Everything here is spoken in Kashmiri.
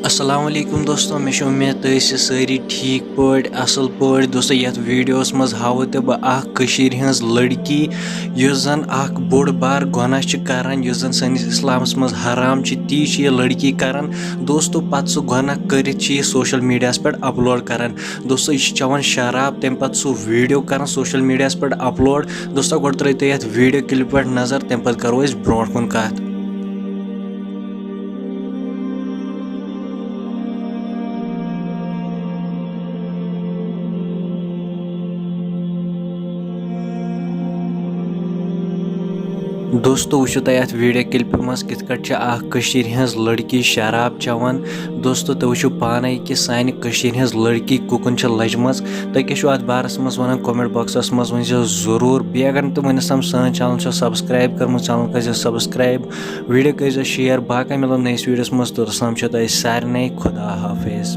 अस्सलाम वालेकुम दोस्तों, मे उम्मीद तुम सारी ठीक पॉट असल पॉट दोस्तों। ये वीडियोस मज हाव तो बशीर हज लड़की युस जन बोड़ बार गुनाह करान, युस जन सनिस इस्लामस मज हराम ती ये लड़की करान दोस्तों। पत सह गुनाह कर सोशल मीडिया पे अपलोड करान दोस्तों। यह चवन शराब, तम पत सह वीडियो करान सोशल मीडिया पे अपलोड दोस्तों। गो त्रो तुम वीडियो क्लिप पे नजर, तम पत करो ब्रो कुन कत। दोस्तों वो तुम वीडियो क्लिप मज कित हज लड़की शराब चवान दोस्तों। तुम वो पाने कि सान हज लड़की कुकन लजम। तुम क्या बारस मज वन कमेंट बॉक्सस मज वन जरूर। बे अगर तुम वनस तम सन चैनल सब्सक्राइब कर्म, चैनल कर सब्सक्राइब, वीडियो कर शेयर। बाकी मिलो नईस वीडियोस मज। तो सारे खुदा हाफिज।